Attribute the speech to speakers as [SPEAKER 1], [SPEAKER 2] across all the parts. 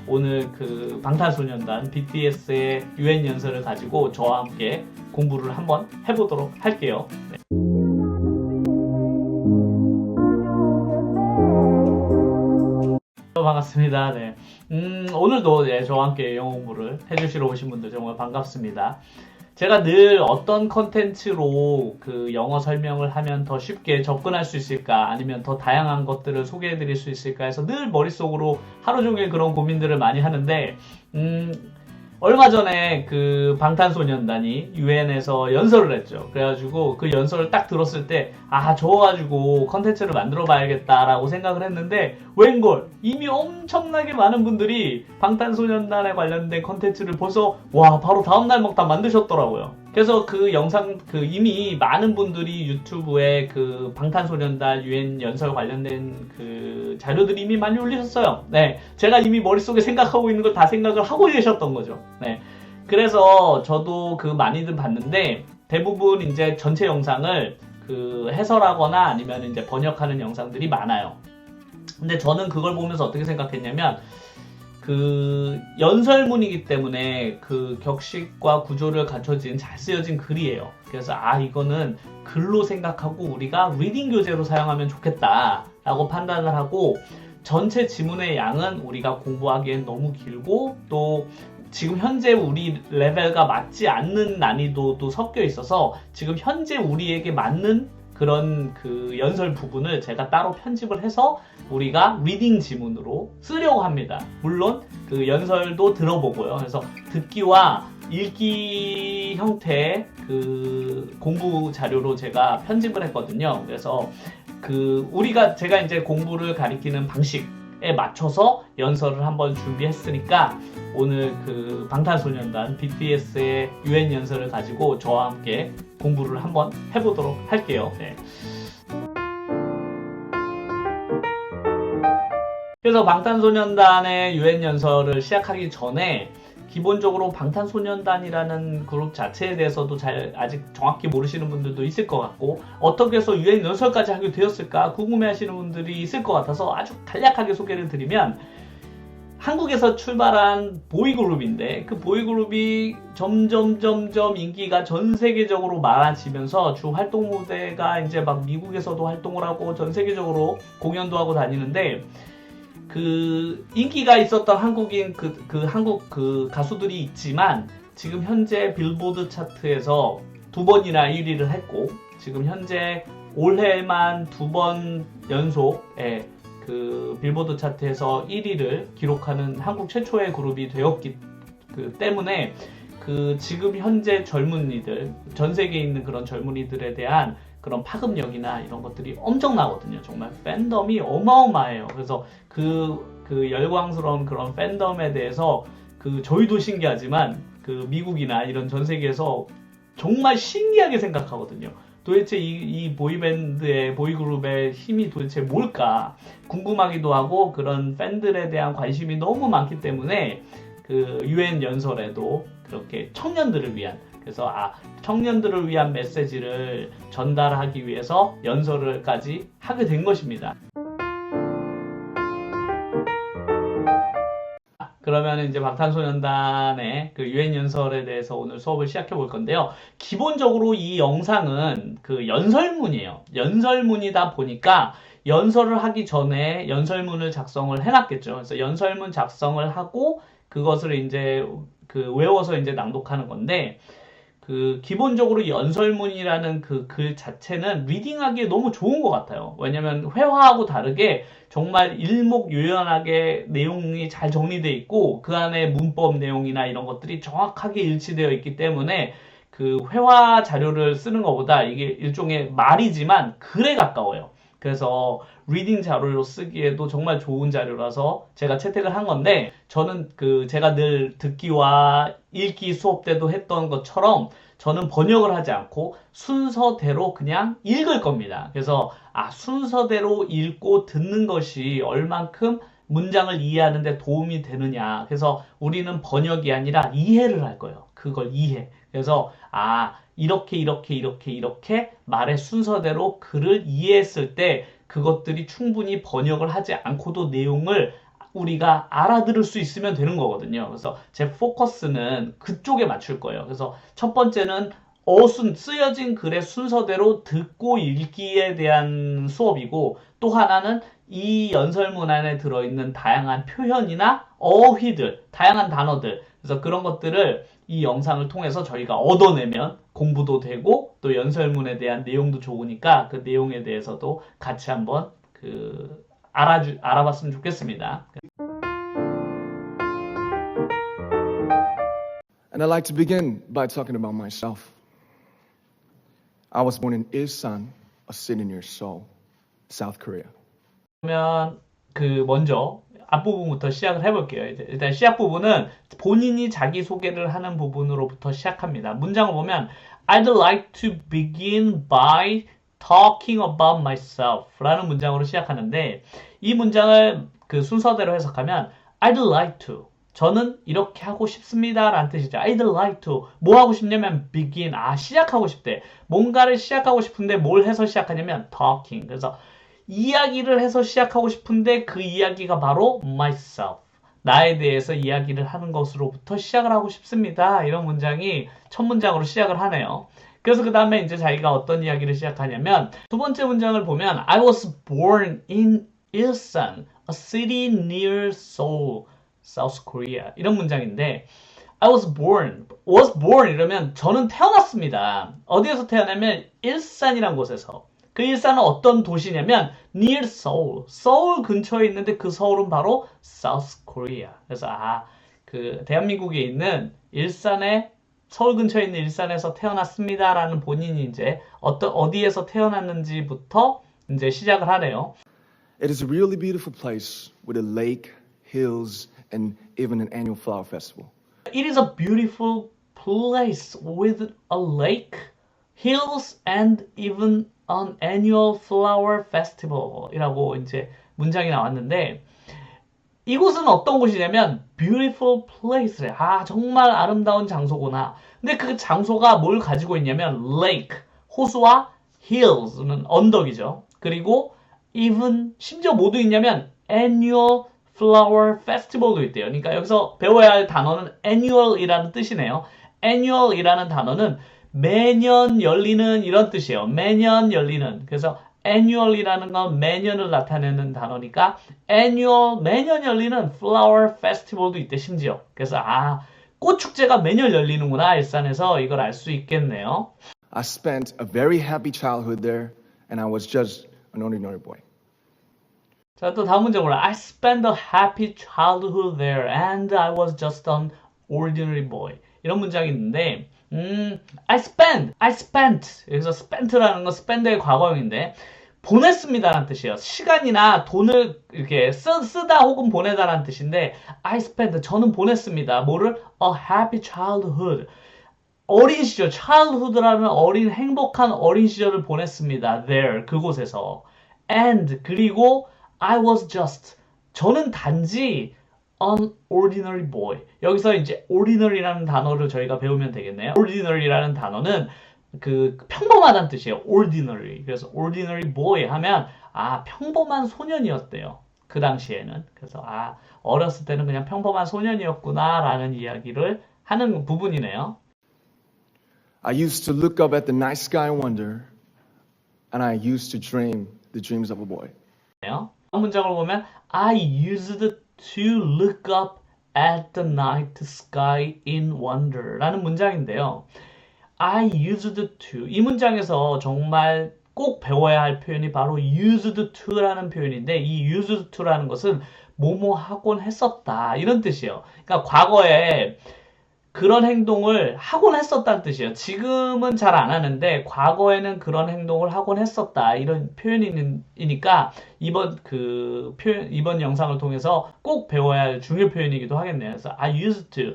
[SPEAKER 1] 오늘 그 방탄소년단 BTS의 유엔 연설을 가지고 저와 함께 공부를 한번 해보도록 할게요. 네. 반갑습니다. 네. 오늘도 저와 함께 영어 공부를 해주시러 오신 분들 정말 반갑습니다. 제가 늘 어떤 컨텐츠로 그 영어 설명을 하면 더 쉽게 접근할 수 있을까, 아니면 더 다양한 것들을 소개해 드릴 수 있을까 해서 늘 머릿속으로 하루 종일 그런 고민들을 많이 하는데, 얼마 전에 그 방탄소년단이 유엔에서 연설을 했죠. 그래가지고 그 연설을 딱 들었을 때, 저거 가지고 컨텐츠를 만들어 봐야겠다라고 생각을 했는데, 웬걸 이미 엄청나게 많은 분들이 방탄소년단에 관련된 컨텐츠를 벌써 바로 다음날 막 다 만드셨더라고요. 그래서 그 영상, 이미 많은 분들이 유튜브에 그 방탄소년단 유엔 연설 관련된 그 자료들이 이미 많이 올리셨어요. 네. 제가 이미 머릿속에 생각하고 있는 걸 다 생각을 하고 계셨던 거죠. 네. 그래서 저도 그 많이들 봤는데, 대부분 이제 전체 영상을 그 해설하거나 아니면 이제 번역하는 영상들이 많아요. 근데 저는 그걸 보면서 어떻게 생각했냐면, 그 연설문이기 때문에 그 격식과 구조를 갖춰진 잘 쓰여진 글이에요. 그래서 이거는 글로 생각하고 우리가 리딩 교재로 사용하면 좋겠다 라고 판단을 하고, 전체 지문의 양은 우리가 공부하기엔 너무 길고, 또 지금 현재 우리 레벨과 맞지 않는 난이도도 섞여 있어서 지금 현재 우리에게 맞는 그런 그 연설 부분을 제가 따로 편집을 해서 우리가 리딩 지문으로 쓰려고 합니다. 물론 그 연설도 들어보고요. 그래서 듣기와 읽기 형태의 그 공부 자료로 제가 편집을 했거든요. 그래서 제가 이제 공부를 가리키는 방식에 맞춰서 연설을 한번 준비했으니까, 오늘 그 방탄소년단 BTS의 유엔 연설을 가지고 저와 함께 공부를 한번 해보도록 할게요. 네. 그래서 방탄소년단의 유엔 연설을 시작하기 전에 기본적으로 방탄소년단이라는 그룹 자체에 대해서도 아직 정확히 모르시는 분들도 있을 것 같고, 어떻게 해서 유엔 연설까지 하게 되었을까 궁금해하시는 분들이 있을 것 같아서 아주 간략하게 소개를 드리면, 한국에서 출발한 보이그룹인데, 그 보이그룹이 점점 인기가 전 세계적으로 많아지면서 주 활동 무대가 이제 막 미국에서도 활동을 하고 전 세계적으로 공연도 하고 다니는데, 그 인기가 있었던 한국인 한국 그 가수들이 있지만, 지금 현재 빌보드 차트에서 2번이나 1위를 했고, 지금 현재 올해만 2번 연속에 그 빌보드 차트에서 1위를 기록하는 한국 최초의 그룹이 되었기 때문에, 그 지금 현재 젊은이들, 전 세계에 있는 그런 젊은이들에 대한 그런 파급력이나 이런 것들이 엄청나거든요. 정말 팬덤이 어마어마해요. 그래서 그 열광스러운 그런 팬덤에 대해서 저희도 신기하지만 그 미국이나 이런 전 세계에서 정말 신기하게 생각하거든요. 도대체 이 보이그룹의 힘이 도대체 뭘까 궁금하기도 하고, 그런 팬들에 대한 관심이 너무 많기 때문에 그 유엔 연설에도 그렇게 청년들을 위한 메시지를 전달하기 위해서 연설을까지 하게 된 것입니다. 그러면 이제 방탄소년단의 그 유엔 연설에 대해서 오늘 수업을 시작해 볼 건데요. 기본적으로 이 영상은 그 연설문이에요. 연설문이다 보니까 연설을 하기 전에 연설문을 작성을 해놨겠죠. 그래서 연설문 작성을 하고 그것을 이제 외워서 이제 낭독하는 건데, 기본적으로 연설문이라는 그 글 자체는 리딩하기에 너무 좋은 것 같아요. 왜냐면 회화하고 다르게 정말 일목요연하게 내용이 잘 정리되어 있고, 그 안에 문법 내용이나 이런 것들이 정확하게 일치되어 있기 때문에 그 회화 자료를 쓰는 것보다 이게 일종의 말이지만 글에 가까워요. 그래서 리딩 자료로 쓰기에도 정말 좋은 자료라서 제가 채택을 한 건데, 저는 제가 늘 듣기와 읽기 수업 때도 했던 것처럼 저는 번역을 하지 않고 순서대로 그냥 읽을 겁니다. 그래서 순서대로 읽고 듣는 것이 얼만큼 문장을 이해하는 데 도움이 되느냐. 그래서 우리는 번역이 아니라 이해를 할 거예요. 그걸 이해. 그래서 이렇게 말의 순서대로 글을 이해했을 때 그것들이 충분히 번역을 하지 않고도 내용을 우리가 알아들을 수 있으면 되는 거거든요. 그래서 제 포커스는 그쪽에 맞출 거예요. 그래서 첫 번째는 쓰여진 글의 순서대로 듣고 읽기에 대한 수업이고, 또 하나는 이 연설문 안에 들어있는 다양한 표현이나 어휘들, 다양한 단어들, 그래서 그런 것들을 이 영상을 통해서 저희가 얻어내면 공부도 되고 또 연설문에 대한 내용도 좋으니까 그 내용에 대해서도 같이 한번 알아봤으면 좋겠습니다.
[SPEAKER 2] And I'd like to begin by talking about myself. I was born in Ilsan, a city near Seoul, South Korea.
[SPEAKER 1] 그러면 먼저 앞부분부터 시작을 해볼게요. 일단 시작 부분은 본인이 자기소개를 하는 부분으로부터 시작합니다. 문장을 보면 I'd like to begin by talking about myself 라는 문장으로 시작하는데, 이 문장을 그 순서대로 해석하면 I'd like to, 저는 이렇게 하고 싶습니다 라는 뜻이죠. I'd like to, 뭐 하고 싶냐면 begin, 시작하고 싶대. 뭔가를 시작하고 싶은데 뭘 해서 시작하냐면 talking. 그래서 이야기를 해서 시작하고 싶은데 그 이야기가 바로 myself, 나에 대해서 이야기를 하는 것으로부터 시작을 하고 싶습니다. 이런 문장이 첫 문장으로 시작을 하네요. 그래서 그 다음에 이제 자기가 어떤 이야기를 시작하냐면 두 번째 문장을 보면 I was born in Ilsan, a city near Seoul, South Korea. 이런 문장인데 I was born 이러면 저는 태어났습니다. 어디에서 태어나면 일산이란 곳에서. 그 일산은 어떤 도시냐면 near Seoul, 서울 근처에 있는데 그 서울은 바로 South Korea. 그래서 대한민국에 있는 서울 근처에 있는 일산에서 태어났습니다라는 본인이 이제 어디에서 태어났는지부터 이제 시작을 하네요.
[SPEAKER 2] It is a really beautiful place with a lake, hills, and even an annual flower festival.
[SPEAKER 1] It is a beautiful place with a lake, hills, and even an annual flower festival 이라고 이제 문장이 나왔는데, 이곳은 어떤 곳이냐면 beautiful place래. 정말 아름다운 장소구나. 근데 그 장소가 뭘 가지고 있냐면 lake, 호수와 hills는 언덕이죠. 그리고 even, 심지어 뭐도 있냐면 annual flower festival도 있대요. 그러니까 여기서 배워야 할 단어는 annual이라는 뜻이네요. annual이라는 단어는 매년 열리는 이런 뜻이에요. 매년 열리는. 그래서 annual이라는 건 매년을 나타내는 단어니까 annual, 매년 열리는 flower festival도 있대, 심지어. 그래서 꽃 축제가 매년 열리는구나, 일산에서. 이걸 알 수 있겠네요.
[SPEAKER 2] I spent a very happy childhood there, and I was just an ordinary boy.
[SPEAKER 1] 자, 또 다음 문장으로 I spent a happy childhood there and I was just an ordinary boy. 이런 문장이 있는데 I spent 여기서 spent라는 건 spend의 과거형인데 보냈습니다라는 뜻이에요. 시간이나 돈을 이렇게 쓰다 혹은 보내다라는 뜻인데 I spent, 저는 보냈습니다. 뭐를? A happy childhood. 어린 시절, childhood라는 행복한 어린 시절을 보냈습니다. There, 그곳에서. And, 그리고 I was just, 저는 단지 an ordinary boy. 여기서 이제 ordinary라는 단어를 저희가 배우면 되겠네요. ordinary라는 단어는 평범하다는 뜻이에요. ordinary. 그래서 ordinary boy 하면 평범한 소년이었대요. 그 당시에는. 그래서 어렸을 때는 그냥 평범한 소년이었구나라는 이야기를 하는 부분이네요.
[SPEAKER 2] I used to look up at the night sky and wonder, and I used to dream the dreams of a boy.
[SPEAKER 1] 다음 문장을 보면 I used to look up at the night sky in wonder 라는 문장인데요. I used to, 이 문장에서 정말 꼭 배워야 할 표현이 바로 used to라는 표현인데, 이 used to라는 것은 뭐뭐 하곤 했었다 이런 뜻이에요. 그러니까 과거에 그런 행동을 하곤 했었다는 뜻이에요. 지금은 잘 안 하는데 과거에는 그런 행동을 하곤 했었다 이런 표현이니까 이번 영상을 통해서 꼭 배워야 할 중요 표현이기도 하겠네요. 그래서 I used to,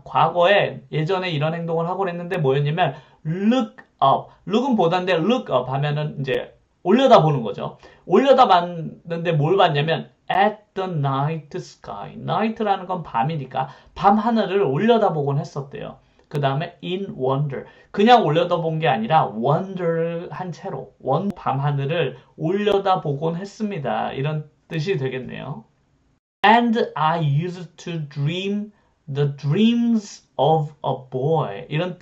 [SPEAKER 1] 과거에 예전에 이런 행동을 하곤 했는데 뭐였냐면 look up. look은 보다인데 look up 하면은 이제 올려다 보는 거죠. 올려다 봤는데 뭘 봤냐면 at the night sky. night라는 건 밤이니까 밤 하늘을 올려다보곤 했었대요. 그 다음에 in wonder. 그냥 올려다본 게 아니라 wonder를 한 채로 밤 하늘을 올려다보곤 했습니다. 이런 뜻이 되겠네요. And I used to dream the dreams of a boy. 이런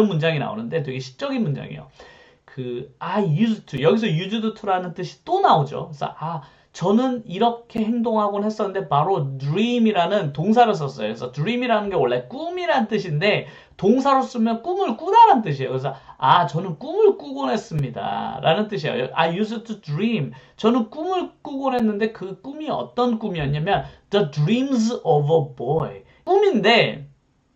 [SPEAKER 1] 문장이 나오는데 되게 시적인 문장이에요. I used to, 여기서 used to라는 뜻이 또 나오죠. 그래서, 저는 이렇게 행동하곤 했었는데, 바로 dream이라는 동사를 썼어요. 그래서 dream이라는 게 원래 꿈이란 뜻인데, 동사로 쓰면 꿈을 꾸다라는 뜻이에요. 그래서, 저는 꿈을 꾸곤 했습니다. 라는 뜻이에요. I used to dream. 저는 꿈을 꾸곤 했는데, 그 꿈이 어떤 꿈이었냐면, the dreams of a boy. 꿈인데,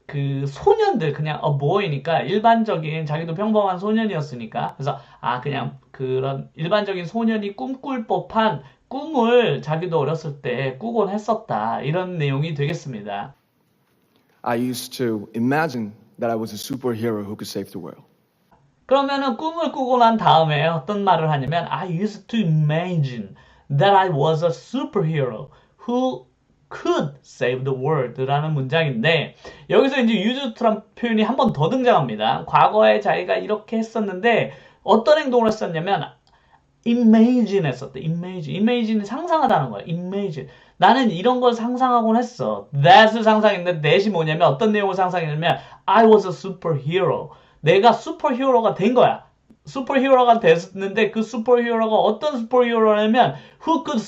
[SPEAKER 1] 그 소년들 그냥 a boy니까 일반적인 자기도 평범한 소년이었으니까 그래서 그냥 그런 일반적인 소년이 꿈꿀 법한 꿈을 자기도 어렸을 때 꾸곤 했었다 이런 내용이 되겠습니다.
[SPEAKER 2] I used to imagine that I was a superhero who could save the world.
[SPEAKER 1] 그러면은 꿈을 꾸고 난 다음에 어떤 말을 하냐면 I used to imagine that I was a superhero who could save the world라는 문장인데 여기서 이제 used to란 표현이 한 번 더 등장합니다. 과거에 자기가 이렇게 했었는데 어떤 행동을 했었냐면 imagine 했었대. imagine이 상상하다는 거야. imagine. 나는 이런 걸 상상하곤 했어. that을 상상했는데 that이 뭐냐면 어떤 내용을 상상했냐면 I was a superhero. 내가 슈퍼히어로가 된 거야. 슈퍼히어로가 됐는데 그 슈퍼히어로가 어떤 슈퍼히어로냐면 who could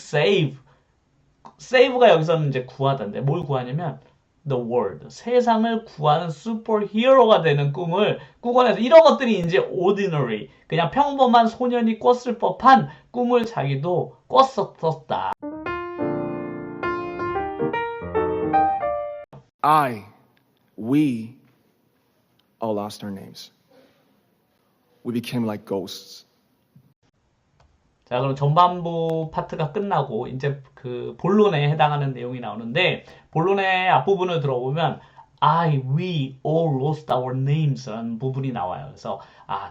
[SPEAKER 1] save가 여기서는 이제 구하다인데 뭘 구하냐면 the world, 세상을 구하는 슈퍼히어로가 되는 꿈을 꾸곤 해서 이런 것들이 이제 ordinary, 그냥 평범한 소년이 꿨을 법한 꿈을 자기도 꿨었다.
[SPEAKER 2] We all lost our names. We became like ghosts.
[SPEAKER 1] 자, 그럼 전반부 파트가 끝나고 이제 그 본론에 해당하는 내용이 나오는데 본론의 앞부분을 들어보면 we all lost our names라는 부분이 나와요. 그래서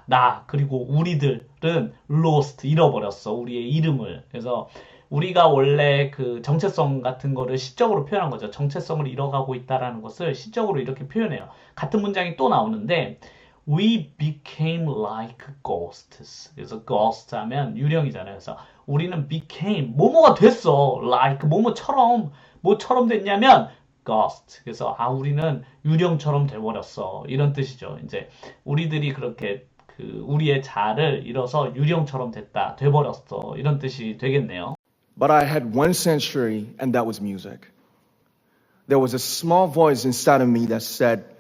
[SPEAKER 1] 나 그리고 우리들은 lost 잃어버렸어 우리의 이름을. 그래서 우리가 원래 그 정체성 같은 거를 시적으로 표현한 거죠. 정체성을 잃어가고 있다라는 것을 시적으로 이렇게 표현해요. 같은 문장이 또 나오는데 We became like ghosts. 그래서 ghost 하면 유령이잖아요. 그래서 우리는 became 뭐뭐가 됐어. like 뭐처럼 됐냐면 ghost. 그래서 우리는 유령처럼 돼버렸어. 이런 뜻이죠. 이제 우리들이 그렇게 우리의 자아를 잃어서 유령처럼 돼버렸어. 이런 뜻이 되겠네요.
[SPEAKER 2] But I had one sanctuary, and that was music. There was a small voice inside of me that said,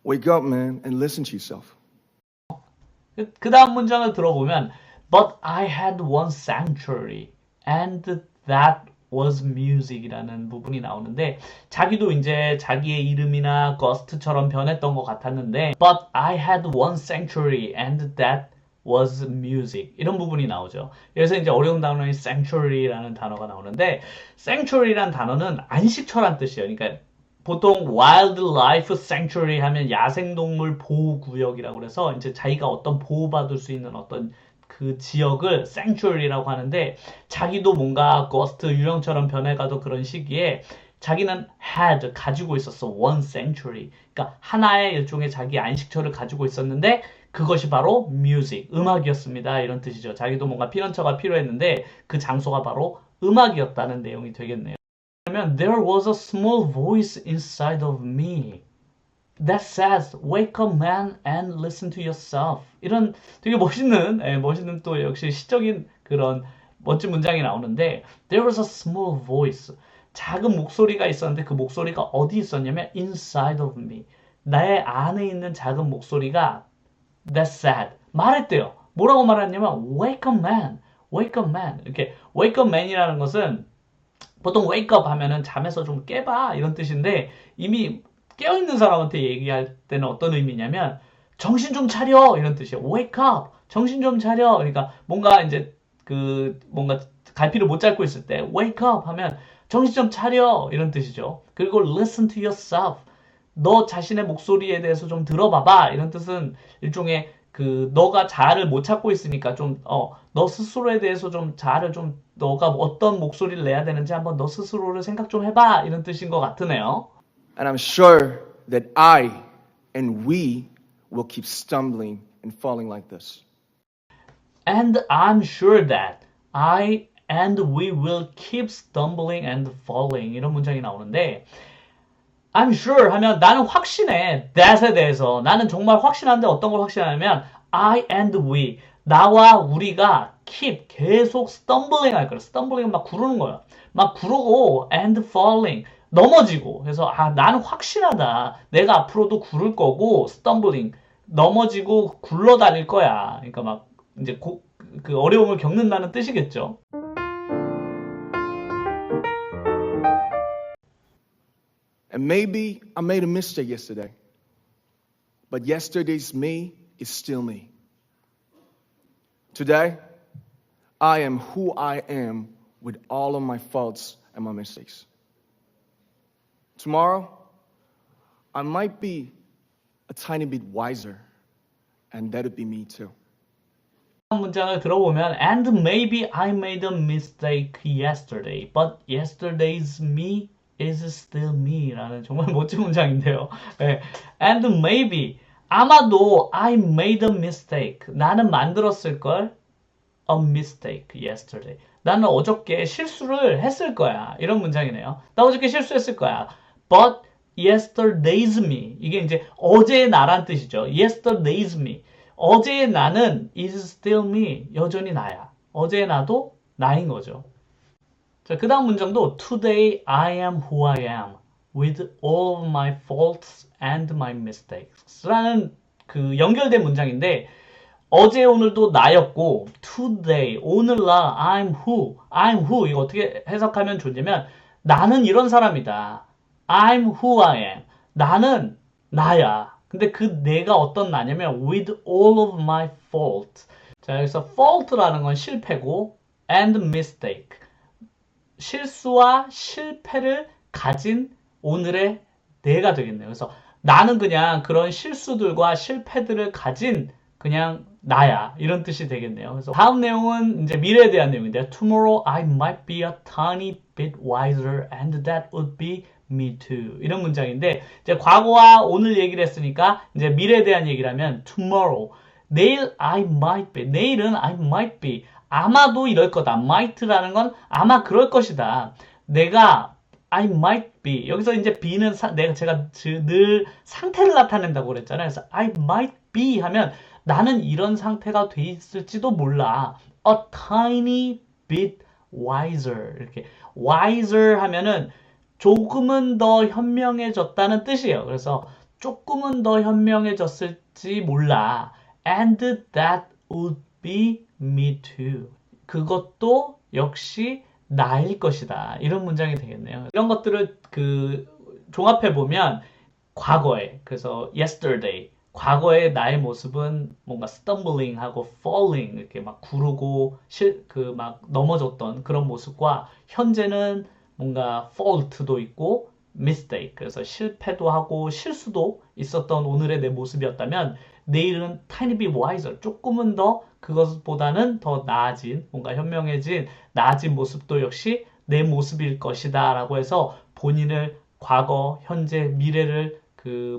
[SPEAKER 2] Wake up, man, and listen to yourself.
[SPEAKER 1] 그 다음 문장을 들어보면 But I had one sanctuary and that was music이라는 부분이 나오는데 자기도 이제 자기의 이름이나 ghost처럼 변했던 것 같았는데 But I had one sanctuary and that was music 이런 부분이 나오죠. 그래서 이제 어려운 단어인 sanctuary라는 단어가 나오는데 sanctuary라는 단어는 안식처란 뜻이에요. 그러니까 보통 wildlife sanctuary 하면 야생동물 보호구역이라고 그래서 이제 자기가 어떤 보호받을 수 있는 어떤 그 지역을 sanctuary라고 하는데 자기도 뭔가 ghost 유령처럼 변해가도 그런 시기에 자기는 가지고 있었어. one sanctuary. 그러니까 하나의 일종의 자기 안식처를 가지고 있었는데 그것이 바로 music, 음악이었습니다. 이런 뜻이죠. 자기도 뭔가 피난처가 필요했는데 그 장소가 바로 음악이었다는 내용이 되겠네요. There was a small voice inside of me that says, "Wake up, man, and listen to yourself." 이런 되게 멋있는 또 역시 시적인 그런 멋진 문장이 나오는데, there was a small voice, 작은 목소리가 있었는데 그 목소리가 어디 있었냐면 inside of me, 나의 안에 있는 작은 목소리가 that said, 말했대요. 뭐라고 말했냐면 wake up, man, wake up, man. 이렇게 wake up, man이라는 것은 보통 wake up 하면은 잠에서 좀 깨봐 이런 뜻인데 이미 깨어있는 사람한테 얘기할 때는 어떤 의미냐면 정신 좀 차려 이런 뜻이에요. wake up, 정신 좀 차려. 그러니까 뭔가 이제 뭔가 갈피를 못 잡고 있을 때 wake up 하면 정신 좀 차려 이런 뜻이죠. 그리고 listen to yourself, 너 자신의 목소리에 대해서 좀 들어봐봐 이런 뜻은 일종의 너가 자아를 못 찾고 있으니까 너 스스로에 대해서 좀 자아를 너가 어떤 목소리를 내야 되는지 한번 너 스스로를 생각 좀 해봐 이런 뜻인 것 같으네요.
[SPEAKER 2] And I'm sure that I and we will keep stumbling and falling like this.
[SPEAKER 1] And I'm sure that I and we will keep stumbling and falling 이런 문장이 나오는데 I'm sure 하면 나는 확신해 that에 대해서 나는 정말 확신한데 어떤 걸 확신하냐면 I and we 나와 우리가 keep 계속 stumbling 할 거야. stumbling 막 구르는 거야. 막 구르고 and falling 넘어지고 그래서 나는 확신하다. 내가 앞으로도 구를 거고 stumbling 넘어지고 굴러다닐 거야. 그러니까 막 이제 그 어려움을 겪는다는 뜻이겠죠.
[SPEAKER 2] And maybe I made a mistake yesterday. But yesterday's me is still me. Today, I am who I am with all of my faults and my mistakes. Tomorrow, I might be a tiny bit wiser, and that'd be me too.
[SPEAKER 1] 문장을 들어보면 and maybe I made a mistake yesterday, but yesterday's me is still me 라는 정말 멋진 문장인데요. 네. And maybe 아마도 I made a mistake 나는 만들었을걸 a mistake yesterday 나는 어저께 실수를 했을 거야 이런 문장이네요. 나 어저께 실수했을 거야 but yesterday's me 이게 이제 어제의 나란 뜻이죠. yesterday's me 어제의 나는 is still me 여전히 나야. 어제의 나도 나인 거죠. 자, 그 다음 문장도 Today I am who I am with all of my faults and my mistakes 라는 그 연결된 문장인데 어제 오늘도 나였고 Today 오늘날 I'm who 이거 어떻게 해석하면 좋냐면 나는 이런 사람이다. I'm who I am 나는 나야. 근데 그 내가 어떤 나냐면 with all of my faults 자 여기서 fault라는 건 실패고 and mistake 실수와 실패를 가진 오늘의 내가 되겠네요. 그래서 나는 그냥 그런 실수들과 실패들을 가진 그냥 나야 이런 뜻이 되겠네요. 그래서 다음 내용은 이제 미래에 대한 내용인데요. Tomorrow I might be a tiny bit wiser and that would be me too. 이런 문장인데 이제 과거와 오늘 얘기를 했으니까 이제 미래에 대한 얘기를 하면 tomorrow 내일 I might be 내일은 I might be 아마도 이럴 거다. might라는 건 아마 그럴 것이다. 내가 I might be 여기서 이제 be는 제가 늘 상태를 나타낸다고 그랬잖아요. 그래서 I might be 하면 나는 이런 상태가 돼 있을지도 몰라. A tiny bit wiser 이렇게 wiser 하면은 조금은 더 현명해졌다는 뜻이에요. 그래서 조금은 더 현명해졌을지 몰라. And that would be me too. 그것도 역시 나일 것이다. 이런 문장이 되겠네요. 이런 것들을 종합해 보면 과거에 그래서 yesterday 과거의 나의 모습은 뭔가 stumbling하고 falling 이렇게 막 구르고 막 넘어졌던 그런 모습과 현재는 뭔가 fault도 있고 mistake 그래서 실패도 하고 실수도 있었던 오늘의 내 모습이었다면 내일은 tiny bit wiser 조금은 더 그것보다는 더 나아진 뭔가 현명해진 나아진 모습도 역시 내 모습일 것이다 라고 해서 본인을 과거, 현재, 미래를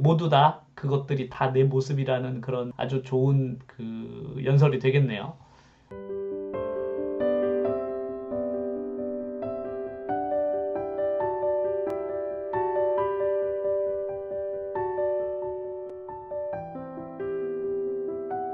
[SPEAKER 1] 모두 다 그것들이 다 내 모습이라는 그런 아주 좋은 연설이 되겠네요.